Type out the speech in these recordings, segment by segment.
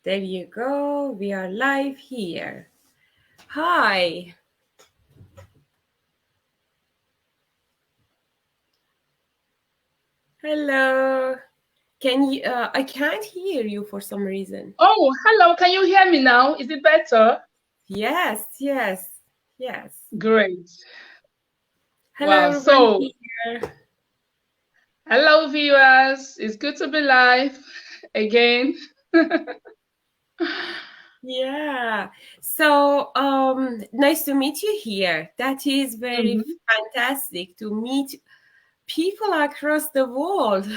There you go. We are live here. Hi. Hello. Can you? I can't hear you for some reason. Oh, hello. Can you hear me now? Is it better? Yes, yes, yes. Great. Hello, Wow. everyone So, here. hello, viewers. It's good to be live again. Yeah. So, nice to meet you here. That is very Mhm. fantastic to meet people across the world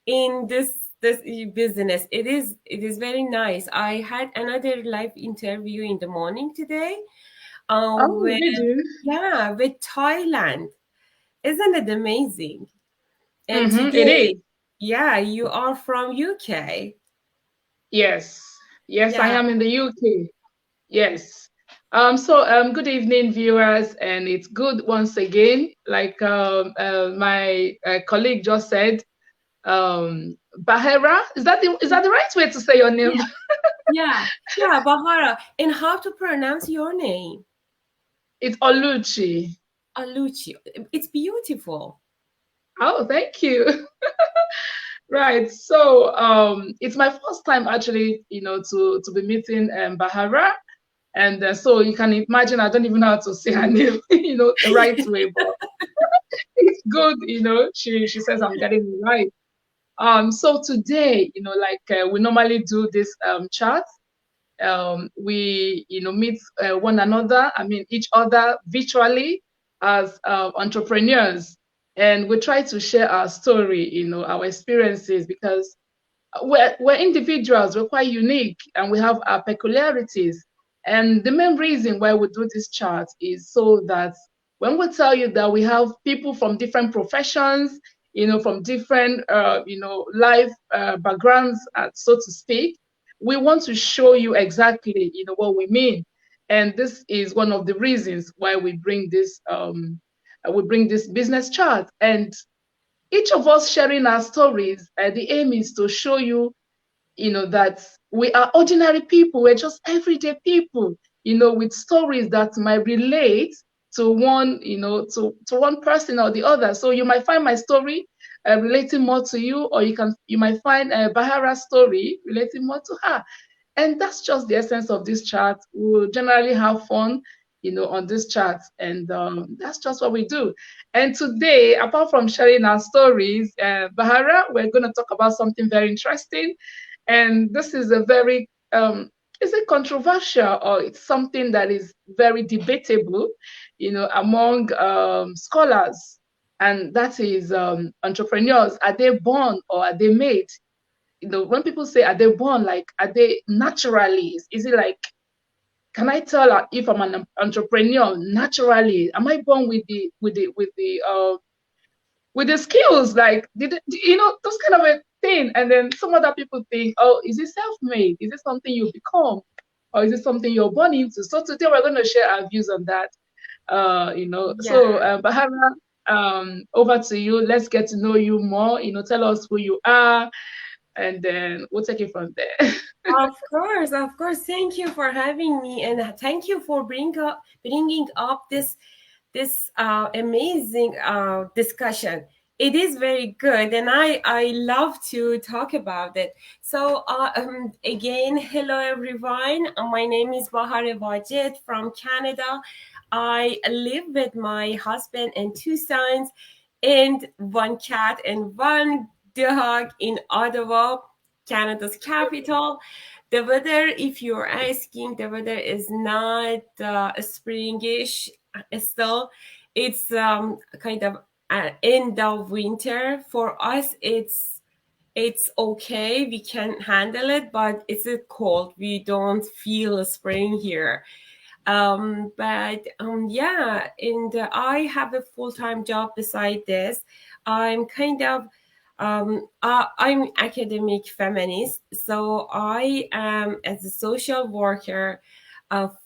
in this business. It is very nice. I had another live interview in the morning today. Oh, With did you? with Thailand. Isn't it amazing? And It today, is. yeah, you are from UK. Yes. Yes, I Yeah, am in the UK. Yes. Good evening, viewers, and it's good once again. Like my colleague just said, Bahera. Is that the right way to say your name? yeah, yeah, Bahara. And how to pronounce your name? It's Oluchi. Aluchi. It's beautiful. Oh, thank you. Right. So it's my first time actually, to be meeting Bahara. And so you can imagine I don't even know how to say her name, the right way, but it's good, she says I'm getting it right. So today, like we normally do this chat, we meet one another, I mean each other virtually as entrepreneurs, and we try to share our story, our experiences, because we're individuals, we're quite unique, and we have our peculiarities. And the main reason why we do this chart is so that when we tell you that we have people from different professions, from different, life backgrounds, so to speak, we want to show you exactly, what we mean. And this is one of the reasons why we bring this business chart. And each of us sharing our stories, the aim is to show you, that we are ordinary people. We're just everyday people, with stories that might relate to one, to one person or the other. So you might find my story relating more to you, or you might find Bahara's story relating more to her. And that's just the essence of this chat. We'll generally have fun, on this chat. And that's just what we do. And today, apart from sharing our stories, Bahara, we're going to talk about something very interesting. And this is a very, is it controversial, or it's something that is very debatable, among scholars. And that is entrepreneurs. Are they born or are they made? When people say are they born, like are they naturally? Is it like, can I tell if I'm an entrepreneur naturally? Am I born with the skills? Like those kind of a thing. And then some other people think, oh, is it self-made? Is it something you become, or is it something you're born into? So today we're going to share our views on that. Yeah. So Bahara, over to you. Let's get to know you more. Tell us who you are, and then we'll take it from there. Of course, of course. Thank you for having me, and thank you for bringing up this amazing discussion. It is very good, and I love to talk about it. So again, hello everyone. My name is Bahar Wajid from Canada. I live with my husband and two sons, and one cat and one dog in Ottawa, Canada's capital. The weather, if you're asking, the weather is not springish still. It's kind of end of winter. For us, it's okay. We can handle it, but it's a cold. We don't feel spring here. But yeah, and I have a full-time job beside this. I'm kind of I'm academic feminist, so I am as a social worker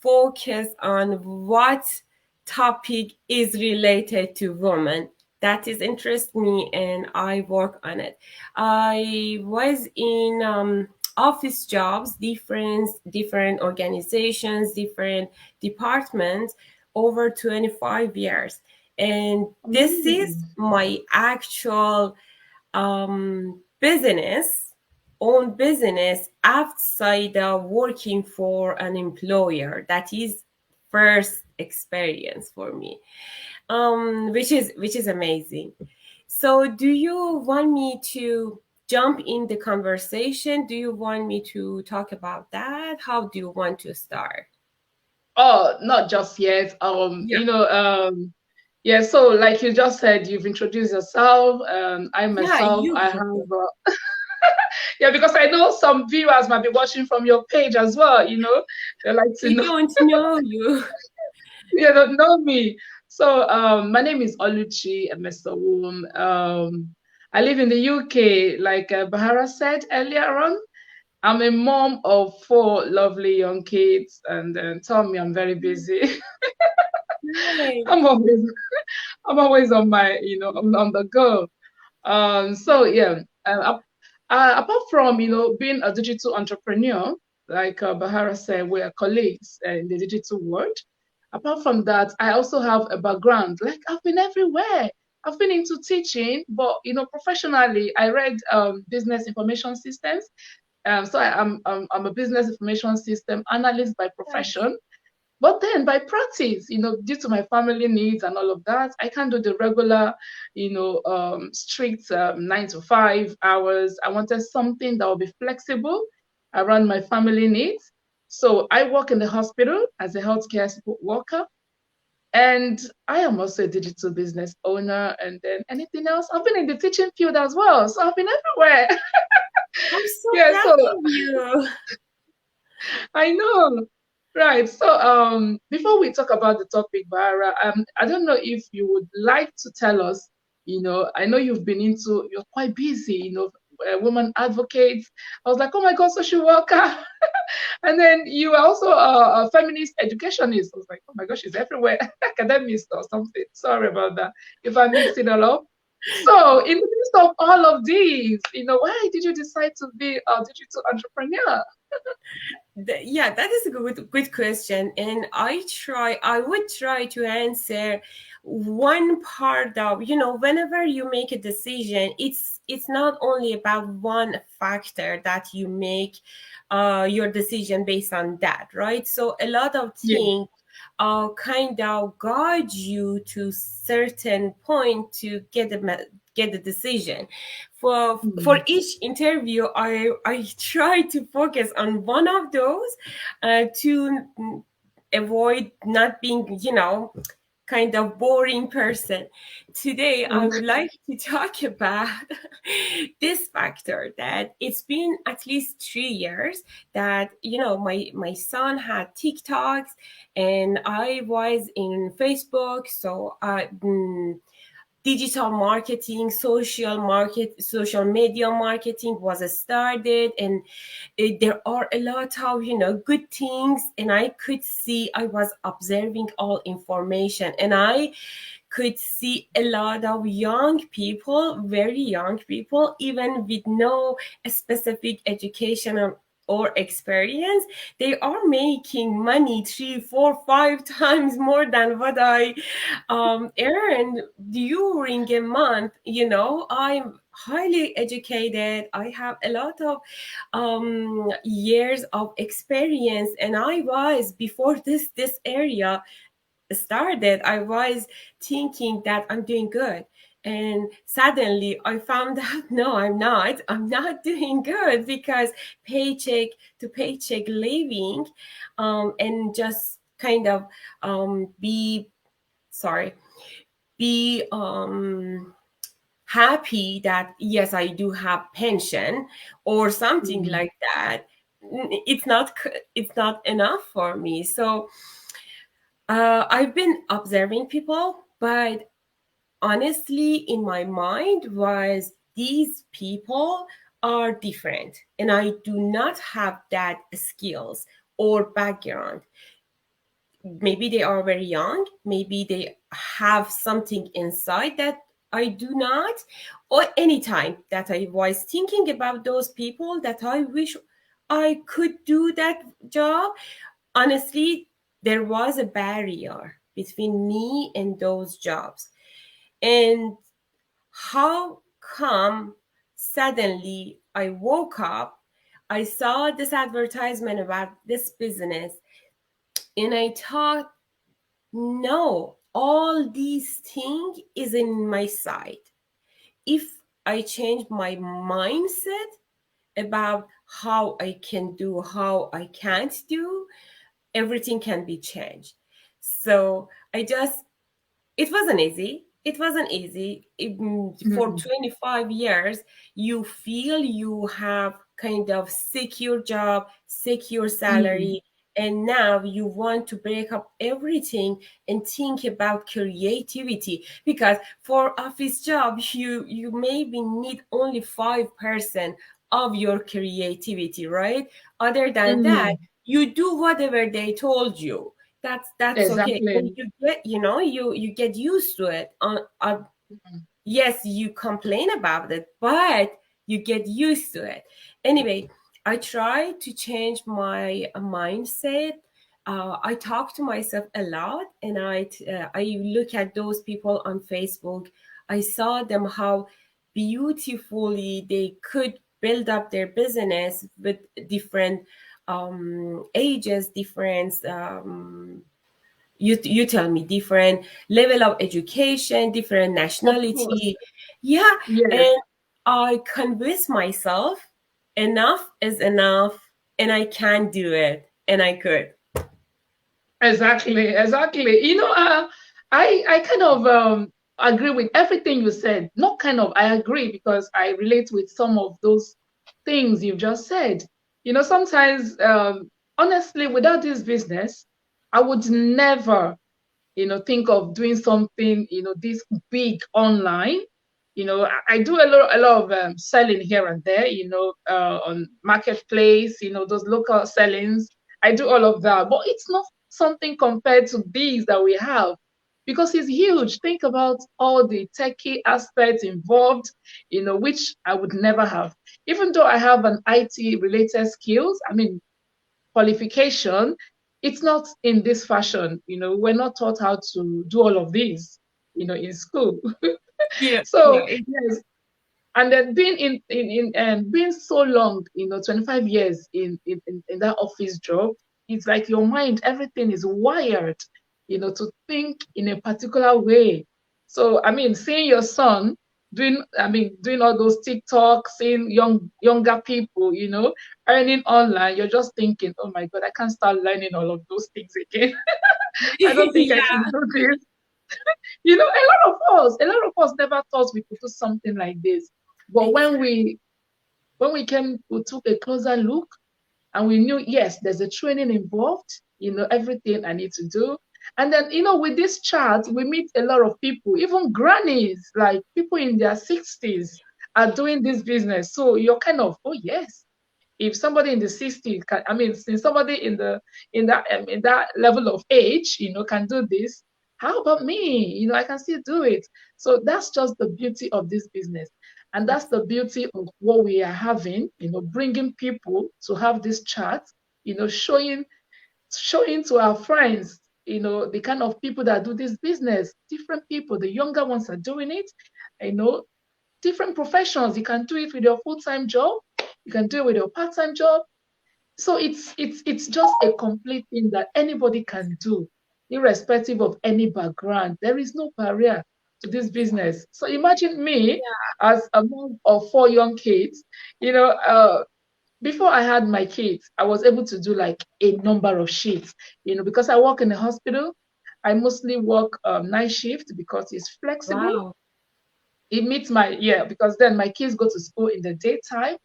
focus on what topic is related to women that is interest me, and I work on it. I was in office jobs, different organizations, different departments over 25 years. And this is Amazing. my actual business, own business outside of working for an employer. That is first experience for me, which is amazing. So, do you want me to jump in the conversation? Do you want me to talk about that? How do you want to start? Oh, not just yet. Yeah, Yeah, so like you just said, you've introduced yourself. I yeah, myself, you I go. have, yeah, because I know some viewers might be watching from your page as well, they like to They know, don't know you. they don't know me. So, my name is Oluchi Emesowum. I live in the UK, like Bahara said earlier on. I'm a mom of four lovely young kids, and tell me I'm very busy. Right. I'm always, I'm always on my, on the go. So yeah, apart from being a digital entrepreneur, like Bahara said, we are colleagues in the digital world. Apart from that, I also have a background. Like I've been everywhere. I've been into teaching, but professionally, I read business information systems. So I'm a business information system analyst by profession. But then by practice, due to my family needs and all of that, I can't do the regular, strict 9 to 5 hours. I wanted something that would be flexible around my family needs. So I work in the hospital as a healthcare support worker. And I am also a digital business owner. And then anything else, I've been in the teaching field as well. So I've been everywhere. I'm so Yeah, proud so of you. I know. Right. So before we talk about the topic, Bara, I don't know if you would like to tell us, I know you're quite busy, woman advocates. I was like, oh my God, social worker. And then you are also a feminist educationist. I was like, oh my gosh, she's everywhere. Academist or something. Sorry about that if I mix it all up. So in the midst of all of these, why did you decide to be a digital entrepreneur? Yeah, that is a good question, and I would try to answer one part of, whenever you make a decision, it's not only about one factor that you make your decision based on that, right? So a lot of Yeah. things kind of guide you to certain point to get the decision. For Mm. each interview, I try to focus on one of those to avoid not being, kind of boring person. Today, I Mm. would like to talk about this factor that it's been at least 3 years that, my son had TikToks and I was in Facebook. So digital marketing, social media marketing was started, and there are a lot of good things, and I could see, I was observing all information, and I could see a lot of young people, very young people, even with no specific education or experience, they are making money 3, 4, 5 times more than what I earned during a month. I'm highly educated. I have a lot of years of experience, and I was before this area started, I was thinking that I'm doing good. And suddenly I found out, no, I'm not. I'm not doing good, because paycheck to paycheck living, and just kind of be, sorry, be happy that yes, I do have pension or something Mm. like that. It's not enough for me. So I've been observing people, but honestly, in my mind, was these people are different, and I do not have that skills or background. Maybe they are very young. Maybe they have something inside that I do not. Or anytime that I was thinking about those people, that I wish I could do that job. Honestly, there was a barrier between me and those jobs. And how come suddenly I woke up, I saw this advertisement about this business, and I thought, no, all these things is in my side. If I change my mindset about how I can do, how I can't do, everything can be changed. So I just, it wasn't easy. It wasn't easy. For Mm, 25 years, you feel you have kind of secure job, secure mm, salary, and now you want to break up everything and think about creativity, because for office job you maybe need only 5% of your creativity, right? Other than that, mm. you do whatever they told you. That's okay, and Exactly. you get, you get used to it. Mm, Yes, you complain about it, but you get used to it. Anyway, I try to change my mindset. I talk to myself a lot, and I look at those people on Facebook. I saw them how beautifully they could build up their business with different ages, different you tell me, different level of education, different of course. nationality. Yeah, Yes. and I convince myself enough is enough, and I can do it, and I could. Exactly, exactly. I kind of agree with everything you said. Not kind of, I agree because I relate with some of those things you've just said. Sometimes, honestly, without this business, I would never, think of doing something, this big online. I do a lot of selling here and there, on marketplace, those local sellings. I do all of that, but it's not something compared to these that we have because it's huge. Think about all the techie aspects involved, which I would never have. Even though I have an IT related skills, I mean, qualification, it's not in this fashion. We're not taught how to do all of these, in school. Yeah, So yeah, yes, and then being being so long, 25 years in that office job, it's like your mind, everything is wired, to think in a particular way. So I mean, seeing your son doing all those TikTok, seeing younger people, earning online, you're just thinking, oh my God, I can't start learning all of those things again. I don't think I yeah, can do this. A lot of us never thought we could do something like this. But exactly. when we took a closer look and we knew, yes, there's a training involved, everything I need to do. And then, with this chart, we meet a lot of people, even grannies, like people in their 60s are doing this business. So you're kind of, oh yes, if somebody in the 60s can, I mean, since somebody in that level of age, can do this, how about me? I can still do it. So that's just the beauty of this business. And that's the beauty of what we are having, bringing people to have this chat, showing to our friends, the kind of people that do this business, different people, the younger ones are doing it, you know, different professions. You can do it with your full-time job, you can do it with your part-time job. So it's just a complete thing that anybody can do, irrespective of any background. There is no barrier to this business. So imagine me as a mom of four young kids. Before I had my kids, I was able to do like a number of shifts. Because I work in the hospital, I mostly work night shift because it's flexible. Wow. It meets my, yeah, because then my kids go to school in the daytime,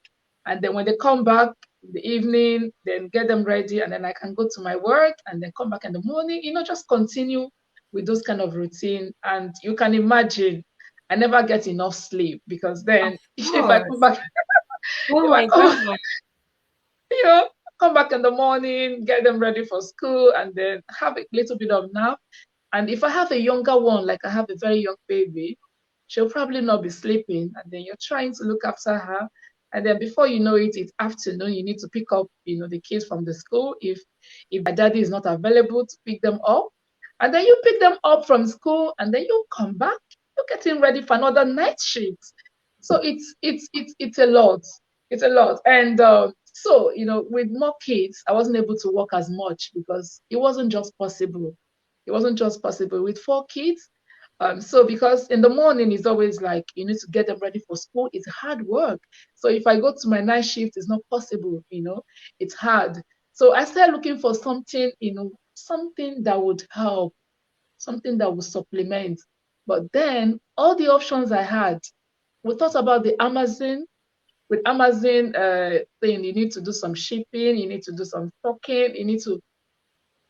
and then when they come back in the evening, then get them ready, and then I can go to my work and then come back in the morning, just continue with those kind of routine. And you can imagine I never get enough sleep because Of then if I come course. back, Oh if I my god. come, you know, come back in the morning, get them ready for school, and then have a little bit of nap. And if I have a younger one, like I have a very young baby, she'll probably not be sleeping, and then you're trying to look after her. And then before you know it, it's afternoon. You need to pick up, the kids from the school if their daddy is not available to pick them up. And then you pick them up from school, and then you come back. You're getting ready for another night shift. So it's a lot. It's a lot. And so, with more kids, I wasn't able to work as much because it wasn't just possible. It wasn't just possible with 4 kids. So because in the morning it's always like you need to get them ready for school. It's hard work. So if I go to my night shift, it's not possible. It's hard. So I started looking for something, something that would help, something that would supplement. But then all the options I had, we thought about the Amazon. With Amazon thing, you need to do some shipping, you need to do some stocking,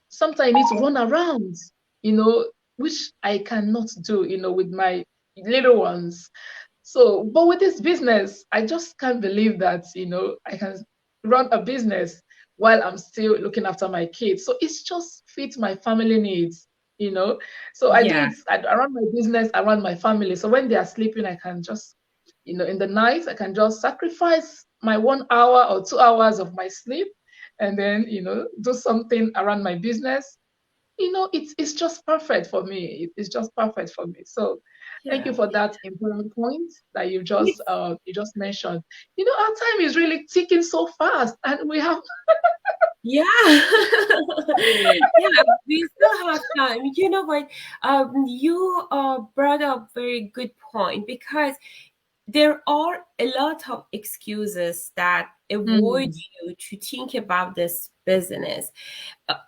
sometimes you need to run around, which I cannot do, with my little ones. So, but with this business, I just can't believe that, I can run a business while I'm still looking after my kids. So it's just fits my family needs. So I do Yeah. it, I run my business, I run my family. So when they are sleeping, I can just, in the night, I can just sacrifice my 1 hour or 2 hours of my sleep and then, do something around my business. It's just perfect for me. It's just perfect for me. So thank you Yeah. for that important point that you just mentioned. Our time is really ticking so fast, and we have. Yeah. Yeah, we still have time. You know what? You brought up very good point because there are a lot of excuses that avoid Mm, you to think about this business.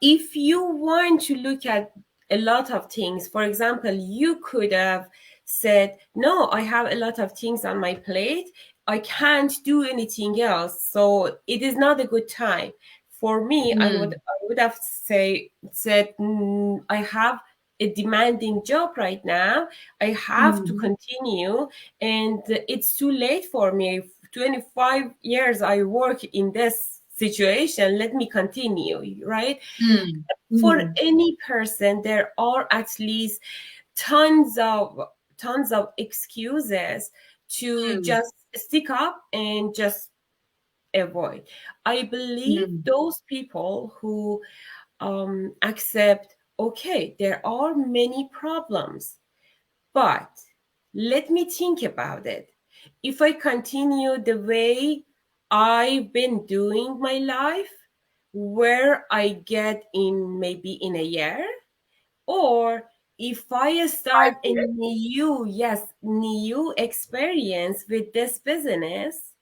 If you want to look at a lot of things, for example, you could have said, no, I have a lot of things on my plate. I can't do anything else. So it is not a good time. For me, mm, I would have said, I have a demanding job right now. I have to mm, continue, and it's too late for me. 25 years I work in this situation. Let me continue, right? mm, For mm, any person, there are at least tons of tons of excuses to mm, just stick up and just avoid. I believe mm, those people who accept, okay, there are many problems, but let me think about it. If I continue the way I've been doing my life, where I get in maybe in a year, or if I start a 5 years. new experience with this business,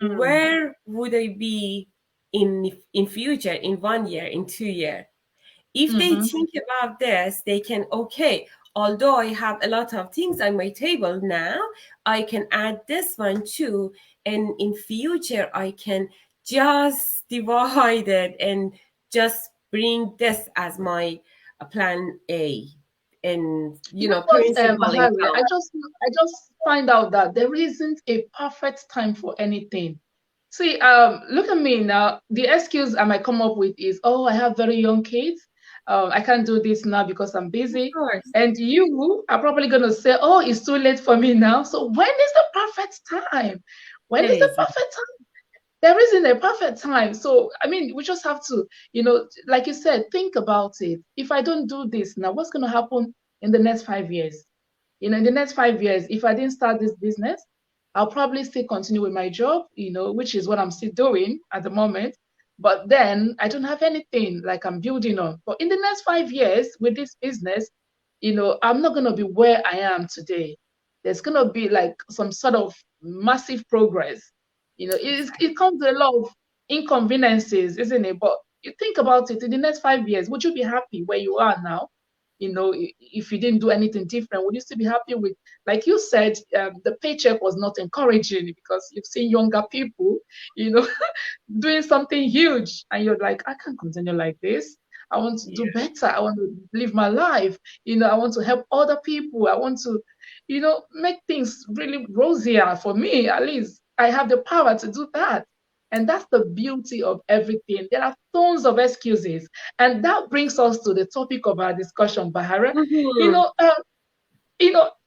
Mm, where would I be in future, in 1 year, in 2 year? If they mm-hmm. think about this, they can, okay, although I have a lot of things on my table now, I can add this one too. And in future, I can just divide it and just bring this as my plan A. And, You know what, principal Bahari? income. I just find out that there isn't a perfect time for anything. See, look at me now. The excuse I might come up with is, oh, I have very young kids. I can't do this now because I'm Of busy. course, And you are probably going to say, oh, it's too late for me now. So when is the perfect time? When there is the is. perfect time? There isn't a perfect time. So, I mean, we just have to, like you said, think about it. If I don't do this now, what's going to happen in the next 5 years? In the next 5 years, if I didn't start this business, I'll probably still continue with my job, which is what I'm still doing at the moment. But then I don't have anything like I'm building on. But in the next 5 years with this business, I'm not going to be where I am today. There's going to be like some sort of massive progress. It comes with a lot of inconveniences, isn't it? But you think about it, in the next 5 years, would you be happy where you are now? If you didn't do anything different, would you still be happy with, like you said, the paycheck was not encouraging because you've seen younger people, you know, doing something huge, and you're like, I can't continue like this. I want to do Yeah. better. I want to live my life. I want to help other people. I want to, make things really rosier for me. At least I have the power to do that. And that's the beauty of everything. There are tons of excuses. And that brings us to the topic of our discussion, Bahara. You Mhm. know, uh,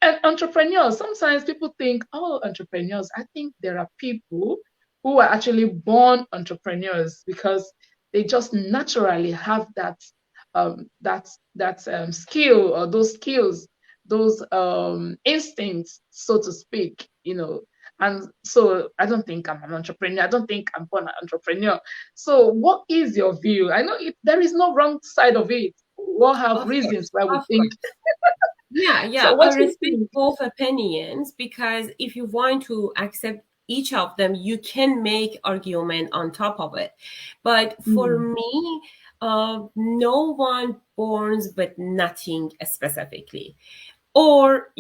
and entrepreneurs, sometimes people think, oh, entrepreneurs, I think there are people who are actually born entrepreneurs because they just naturally have that skill, or those skills, those instincts, so to speak, And so I don't think I'm an entrepreneur. I don't think I'm born an entrepreneur. So what is your view? I know there is no wrong side of it. We'll have Of reasons course, why we of think. course. Yeah, So yeah, I what do you respect think? both opinions because if you want to accept each of them, you can make argument on top of it. But for Mm, me, no one borns with nothing specifically, or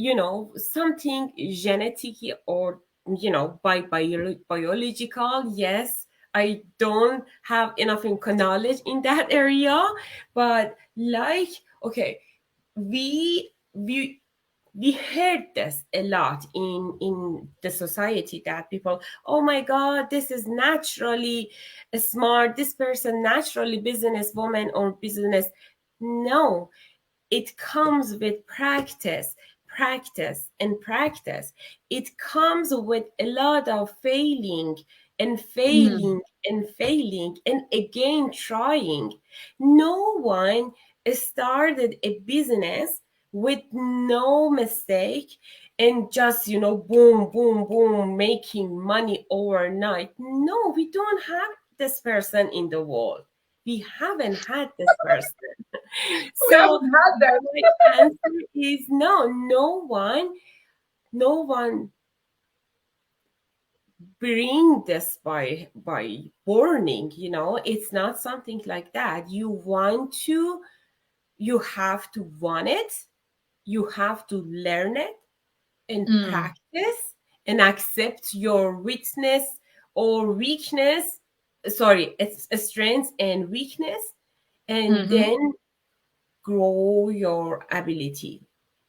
something genetic, or biological. Yes, I don't have enough knowledge in that area, but like, okay, we heard this a lot in the society, that people, oh my god, this is naturally smart, this person naturally businesswoman or business. No, it comes with practice, practice, and practice. It comes with a lot of failing and mm, failing and failing and again trying. No one started a business with no mistake and just, boom, boom, boom, making money overnight. No, we don't have this person in the world. We haven't had this person. we So haven't had that. my answer is no. No one bring this by burning. It's not something like that. You have to want it. You have to learn it and Mm, practice and accept your weakness or weakness. Sorry, it's a strength and weakness, and mm-hmm, then grow your ability.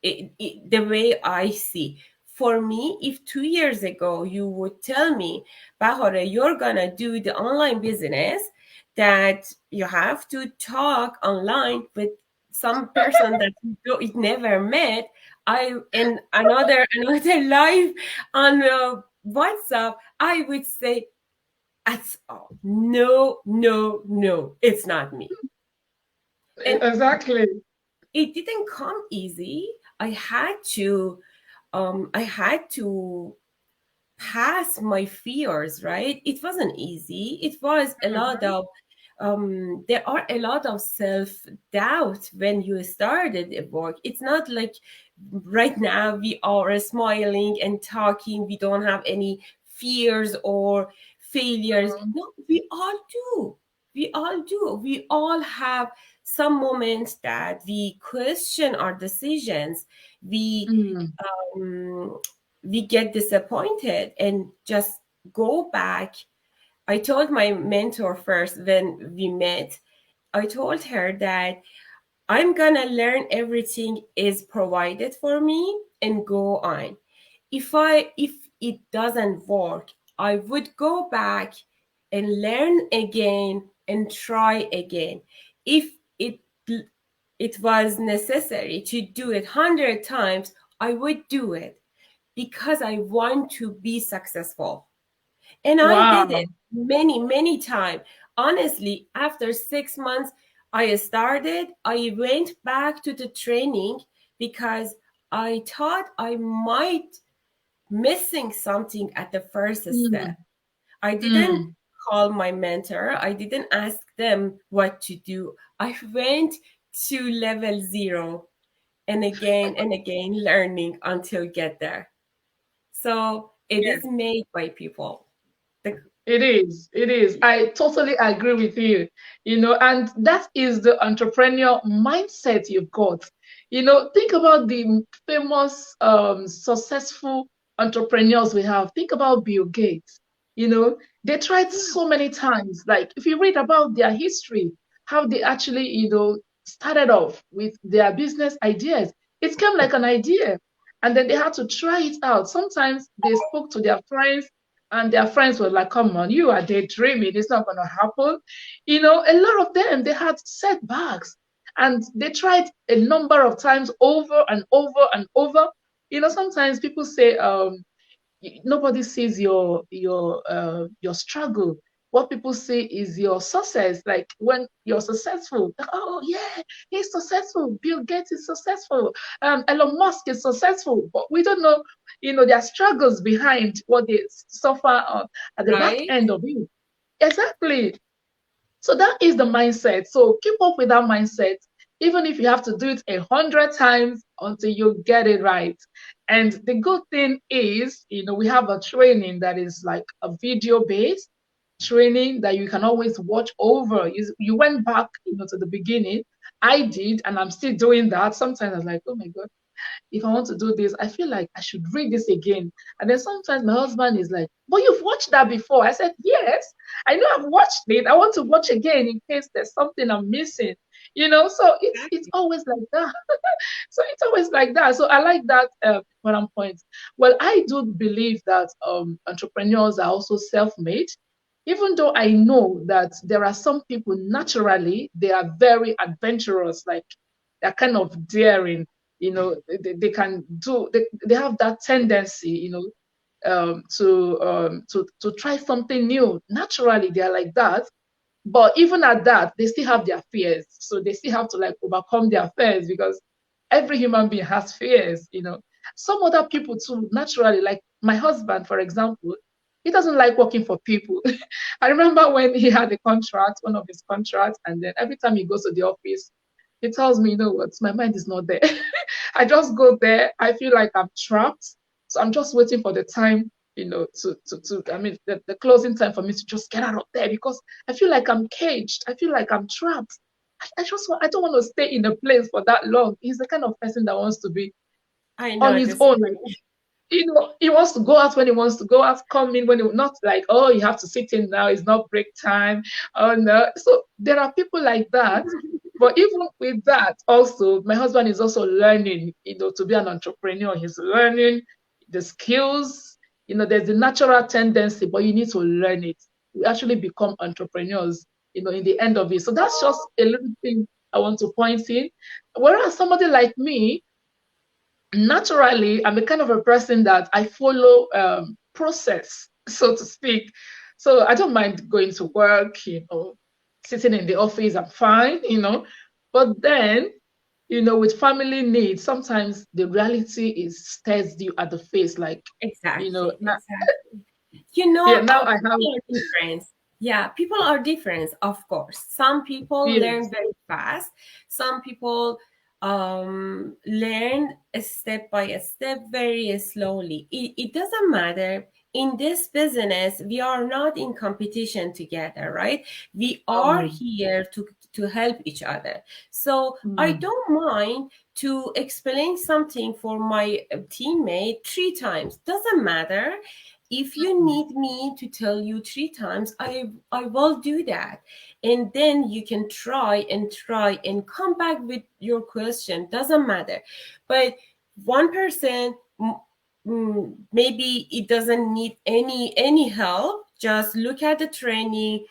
The way I see. For me, if 2 years ago you would tell me, Bahore, you're gonna do the online business, that you have to talk online with some person that you never met, I in another live on WhatsApp, I would say, that's all. No, no, no, it's not me. And exactly. it didn't come easy. I had to pass my fears, right? It wasn't easy. It was a lot Mhm, of there are a lot of self doubt when you started a work. It's not like right now we are smiling and talking, we don't have any fears or failures. mhm, No, we all have some moments that we question our decisions. we mm, um, we get disappointed and just go back. I told my mentor first when we met, I told her that I'm gonna learn everything is provided for me and go on. If it doesn't work, I would go back and learn again and try again. If it was necessary to do it 100 times, I would do it because I want to be successful. And I did it wow. many, many times. Honestly, after 6 months, I went back to the training because I thought I might missing something at the first step. Mm, I didn't mm. call my mentor. I didn't ask them what to do. I went to level 0 and again learning until get there. So it Yeah. is made by people. The, It is. It is. I totally agree with you. And that is the entrepreneurial mindset you've got. Think about the famous, successful entrepreneurs we have. Think about Bill Gates. They tried yeah, so many times. Like, if you read about their history, how they actually, started off with their business ideas, it came like an idea. And then they had to try it out. Sometimes they spoke to their friends, and their friends were like, come on, you are daydreaming. It's not going to happen. A lot of them, they had setbacks, and they tried a number of times over and over and over. Sometimes people say, nobody sees your struggle. What people see is your success. Like when you're successful, oh yeah, he's successful. Bill Gates is successful. Elon Musk is successful. But we don't know, their struggles behind what they suffer at the back Right? end of it. Exactly. So that is the mindset. So keep up with that mindset, even if you have to do it 100 times until you get it right. And the good thing is, we have a training that is like a video based training that you can always watch over. You went back, to the beginning. I did, and I'm still doing that. Sometimes I was like, oh my God, if I want to do this, I feel like I should read this again. And then sometimes my husband is like, but you've watched that before. I said, yes, I know I've watched it. I want to watch again in case there's something I'm missing. So it's Exactly. always like that. So it's always like that. So I like that one point. Well, I do believe that entrepreneurs are also self-made. Even though I know that there are some people naturally, they are very adventurous, like they're kind of daring, they can do, they have that tendency, to try something new. Naturally, they are like that. But even at that, they still have their fears. So they still have to like overcome their fears because every human being has fears. Some other people too, naturally, like my husband, for example, he doesn't like working for people. I remember when he had a contract, one of his contracts, and then every time he goes to the office, he tells me, you know what, my mind is not there. I just go there, I feel like I'm trapped. So I'm just waiting for the time, I mean, the closing time for me to just get out of there because I feel like I'm caged. I feel like I'm trapped. I don't want to stay in a place for that long. He's the kind of person that wants to be I on know his this. own. Like, he wants to go out when he wants to go out, come in when he, not like, oh, you have to sit in now, it's not break time. Oh no. So there are people like that. But even with that, also, my husband is also learning, to be an entrepreneur. He's learning the skills. There's a natural tendency, but you need to learn it. We actually become entrepreneurs, in the end of it. So that's just a little thing I want to point in. Whereas somebody like me, naturally, I'm a kind of a person that I follow process, so to speak. So I don't mind going to work, sitting in the office, I'm fine. But then, with family needs, sometimes the reality is stares you at the face, like, Exactly, now, exactly. yeah, now I have, People are different. Yeah, people are different, of course. Some people learn yes, very fast. Some people learn a step by a step very slowly. It doesn't matter. In this business, we are not in competition together, right? We are um, here to help each other. So I mm, don't mind to explain something for my teammate 3 times. Doesn't matter. If you mm, need me to tell you 3 times, I will do that. And then you can try and come back with your question. Doesn't matter. But one person, maybe it doesn't need any help. Just look at the training,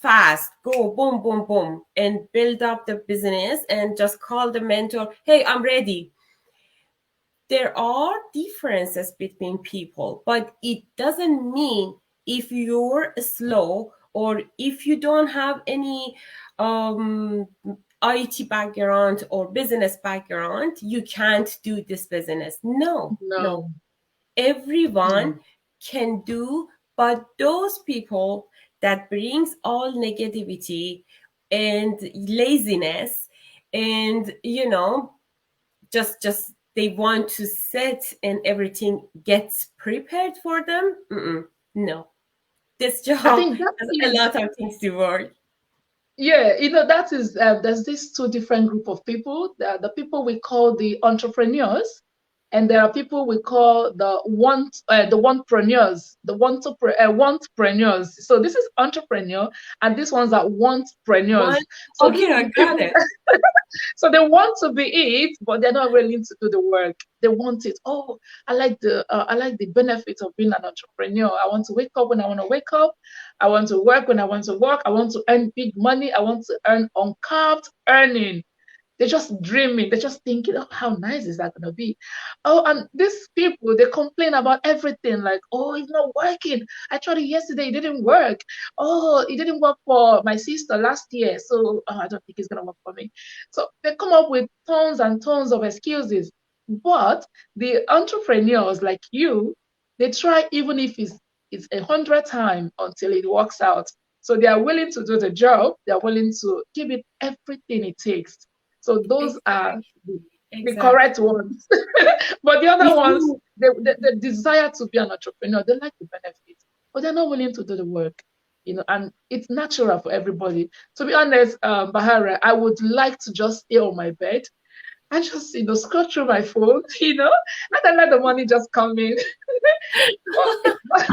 fast, go boom boom boom, and build up the business, and just call the mentor, hey, I'm ready. There are differences between people, but it doesn't mean if you're slow or if you don't have any um, IT background or business background, you can't do this business. No, no. no, Everyone no, can do, but those people that brings all negativity and laziness and just they want to sit and everything gets prepared for them. No, this I job think that has a is. lot of things to work. Yeah, that is, there's this two different group of people. The people we call the entrepreneurs, and there are people we call the wantpreneurs, wantpreneurs. So this is entrepreneur, and these ones are wantpreneurs. One, So these okay, are I the got people. it. So they want to be it, but they're not willing to do the work. They want it. Oh, I like the benefit of being an entrepreneur. I want to wake up when I want to wake up. I want to work when I want to work. I want to earn big money. I want to earn uncapped earning. They're just dreaming. They're just thinking, oh, how nice is that going to be? Oh, and these people, they complain about everything like, oh, it's not working. I tried it yesterday. It didn't work. Oh, it didn't work for my sister last year. So I don't think it's going to work for me. So they come up with tons and tons of excuses. But the entrepreneurs like you, they try even if it's 100 times until it works out. So they are willing to do the job. They are willing to give it everything it takes. So those are Exactly. the correct Exactly. ones. But the other If ones, you they desire to be an entrepreneur. They like the benefits, but they're not willing to do the work. And it's natural for everybody. To be honest, Bahara, I would like to just stay on my bed and just, scroll through my phone, and then let the money just come in. But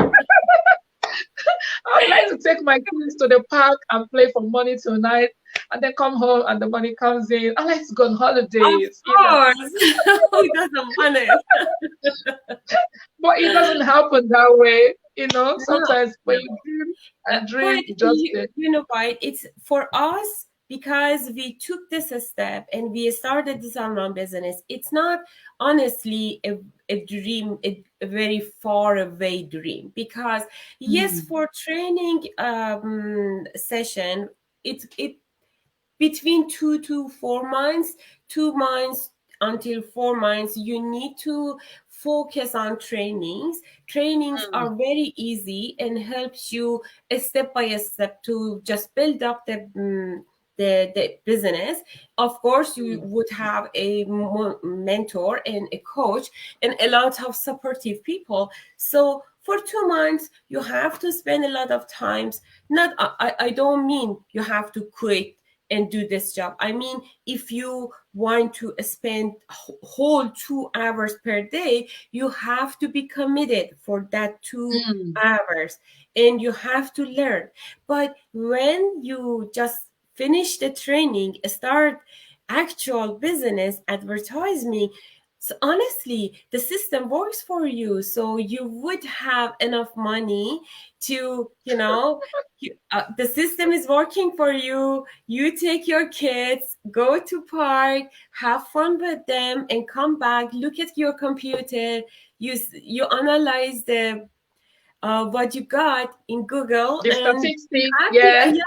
I would like to take my kids to the park and play for money tonight, and then come home and the money comes in. I like to go on Of holidays. course. Who doesn't want it? But it doesn't happen that way. No, Sometimes when no. you dream Uh, and dream, but you just you know what? It's for us because we took this a step and we started this online business. It's not honestly a dream, a very far away dream. Because yes, mm, for training session, it between 2 to 4 months, 2 months until 4 months, you need to focus on trainings mm, are very easy and helps you a step by step to just build up the business. Of course you mm, would have a mentor and a coach and a lot of supportive people. So for 2 months you have to spend a lot of times. Not I don't mean you have to quit and do this job. I mean, if you want to spend whole 2 hours per day, you have to be committed for that two mm, hours and you have to learn. But when you just finish the training, start actual business advertising, so honestly, the system works for you. So you would have enough money to, the system is working for you. You take your kids, go to park, have fun with them, and come back. Look at your computer. You analyze the what you got in Google, the and be statistics, happy.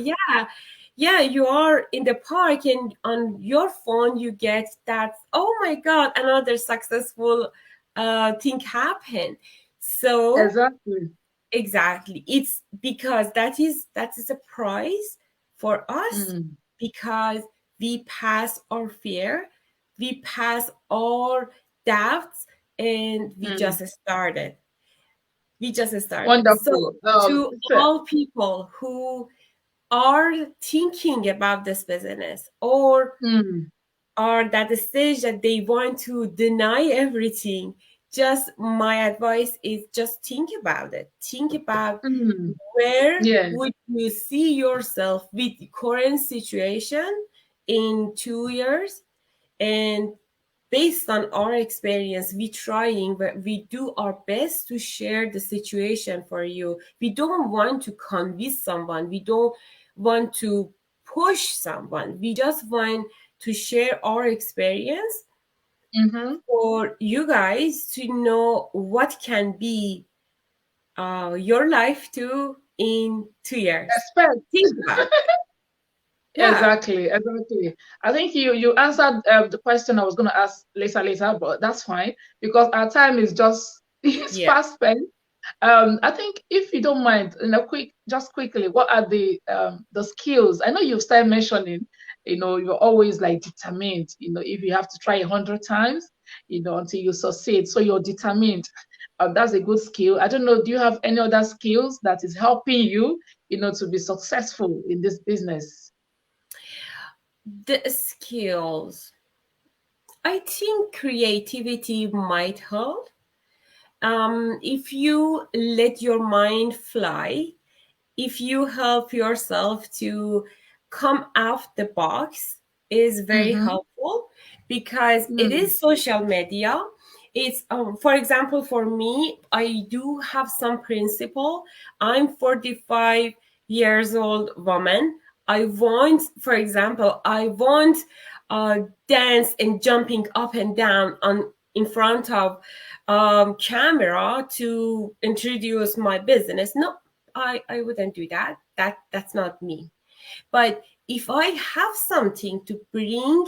yeah. Yeah. You are in the park, and on your phone you get that. Oh my God, another successful thing happened. So Exactly. exactly. It's because that is a prize for us Mm, because we pass our fear, we pass our doubts, and we mm. just started. We just started. So Wonderful. to all people who are thinking about this business Mm, or that the stage that they want to deny everything, just my advice is just think about it. Think about mm, where yeah. would you see yourself with the current situation in 2 years, and based on our experience we trying, but we do our best to share the situation for you. We don't want to convince someone, we don't want to push someone, we just want to share our experience Mm-hmm. for you guys to know what can be your life too in 2 years. Expect. Think about it. Yeah. Exactly, exactly. I think you answered the question I was going to ask later, but that's fine because our time is just it's Yeah. fast spent. I think if you don't mind, just quickly, what are the skills? I know you've started mentioning, you're always like determined, if you have to try 100 times, until you succeed. So you're determined. That's a good skill. I don't know, do you have any other skills that is helping you, to be successful in this business? The skills, I think creativity might help. If you let your mind fly, if you help yourself to come out the box, is very Mm-hmm. helpful because it Mm, is social media. It's for example, for me, I do have some principle. I'm 45 years old woman. I want, for example, I want dance and jumping up and down in front of camera to introduce my business. No, I wouldn't do that. That's not me. But if I have something to bring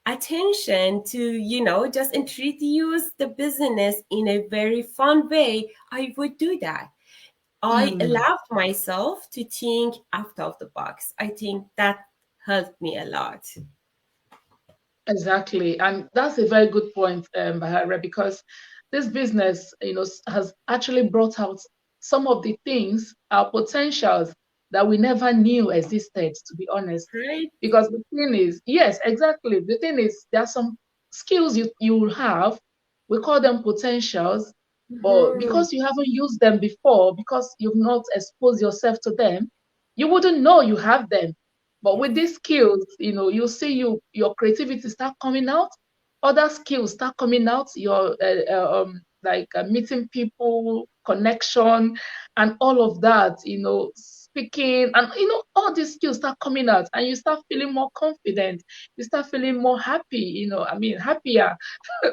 attention to, just introduce the business in a very fun way, I would do that. I Mm. allowed myself to think out of the box. I think that helped me a lot. Exactly. And that's a very good point, Bahara, because this business, has actually brought out some of the things, our potentials that we never knew existed, to be honest. Right? Because the thing is, yes, exactly. The thing is, there are some skills you will have. We call them potentials, but Mm-hmm. because you haven't used them before, because you've not exposed yourself to them, you wouldn't know you have them. But with these skills, you'll see your creativity start coming out, other skills start coming out, your like meeting people, connection, and all of that, speaking, and all these skills start coming out, and you start feeling more confident, you start feeling more happy, happier,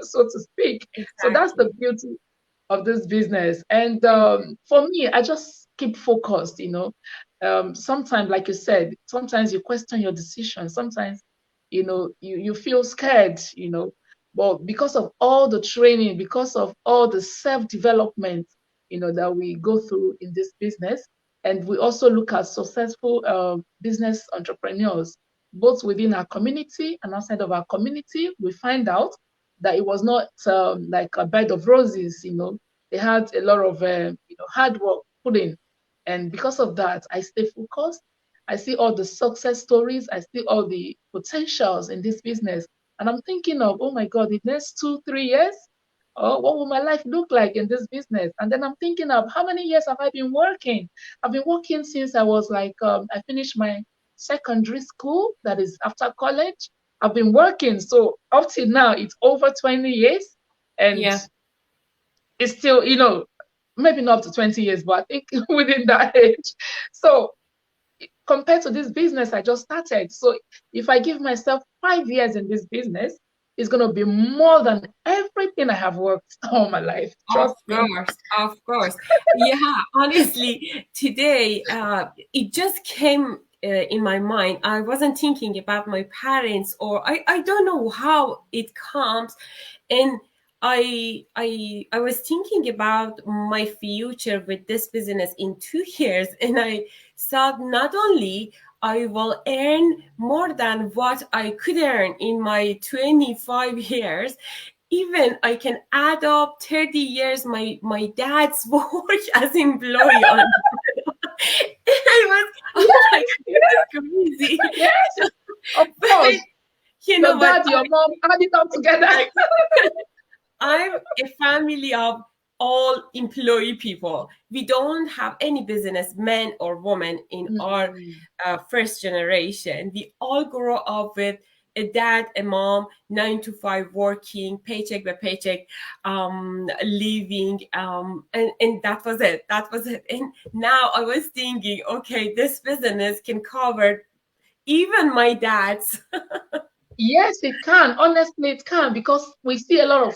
so to speak. So that's the Exactly. beauty of this business. And Exactly. for me, I just keep focused. Sometimes, like you said, sometimes you question your decision. Sometimes, you feel scared. But because of all the training, because of all the self-development, that we go through in this business, and we also look at successful business entrepreneurs, both within our community and outside of our community, we find out that it was not like a bed of roses. They had a lot of hard work put in, and because of that, I stay focused. I see all the success stories. I see all the potentials in this business, and I'm thinking of, oh my God, the next 2, 3 years, oh, what will my life look like in this business? And then I'm thinking of how many years have I been working? I've been working since I was like, I finished my secondary school, that is after college. I've been working. So up till now, it's over 20 years. And Yeah. it's still, maybe not up to 20 years, but I think within that age. So compared to this business I just started. So if I give myself 5 years in this business, it's going to be more than everything I have worked all my life. Of Trust me. course, of course. Yeah, honestly, today it just came in my mind. I wasn't thinking about my parents, or I don't know how it comes. And I was thinking about my future with this business in 2 years, and I thought not only I will earn more than what I could earn in my 25 years, even I can add up 30 years my dad's work as employee on. I was, oh my God, Yes, that's crazy. yes, of But course. you know Your what? dad, your mom, add it all together. I'm a family of all employee people. We don't have any business, men or women, in our Mm. first generation. We all grow up with a dad, a mom, 9 to 5 working, paycheck by paycheck, living, and that was it. That was it. And now I was thinking, okay, this business can cover even my dad's. Yes, it can. Honestly, it can, because we see a lot of,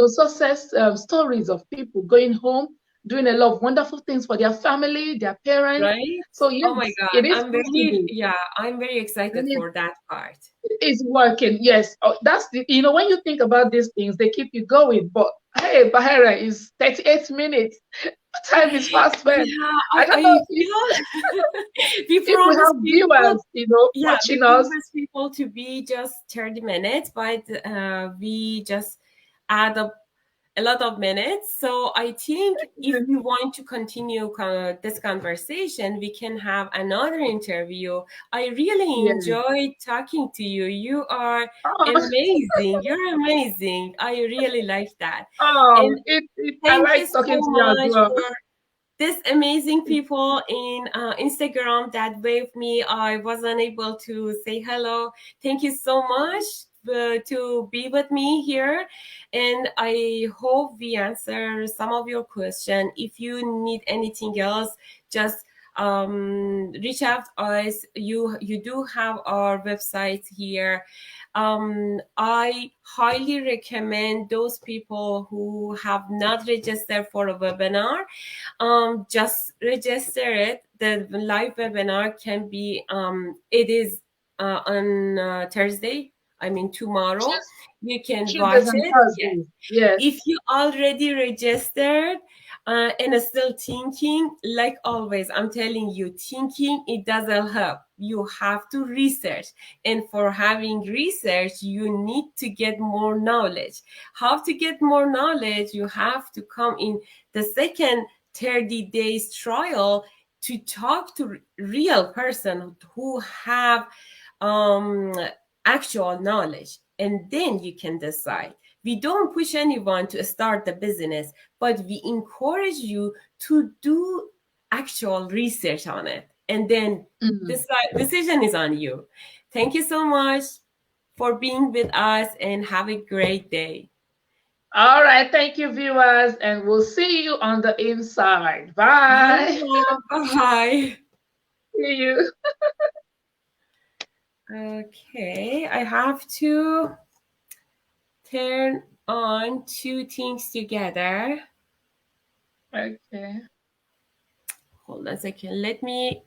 success stories of people going home, doing a lot of wonderful things for their family, their parents. Right? So Oh my yes, God. it is possible, I'm very and excited for that part. it is working. Yes, that's when you think about these things, they keep you going. But hey, Bahara is 38 minutes. Time is fast spent. Yeah, I don't know I feel we if we promised have people, viewers, yeah, we watching us. promised people to be just 30 minutes, but we just add up a lot of minutes. So I think if we want to continue this conversation, we can have another interview. I really Yes. enjoyed talking to you. You are Oh, amazing. You're amazing. I really like that. And I thank you like so talking to you as much well. for this amazing people in Instagram that waved me. I wasn't able to say hello. Thank you so much to be with me here, and I hope we answer some of your question. If you need anything else, just reach out to us. You do have our website here. I highly recommend those people who have not registered for a webinar, just register it. The live webinar can be, it is on Thursday. I mean tomorrow. Tues- You can Tuesdays watch and it. Yes. Thursdays. If Yes. you already registered and are still thinking, like always, I'm telling you, thinking, it doesn't help. You have to research. And for having research, you need to get more knowledge. How to get more knowledge? You have to come in the second 30 days trial to talk to real person who have um, actual knowledge, and then you can decide. We don't push anyone to start the business, but we encourage you to do actual research on it, and then Mm. decide. Decision is on you. Thank you so much for being with us, and have a great day. All right. Thank you, viewers, and we'll see you on the inside. Bye. Yeah, bye. See you. Okay, I have to turn on two things together. Okay. Hold on a second. Let me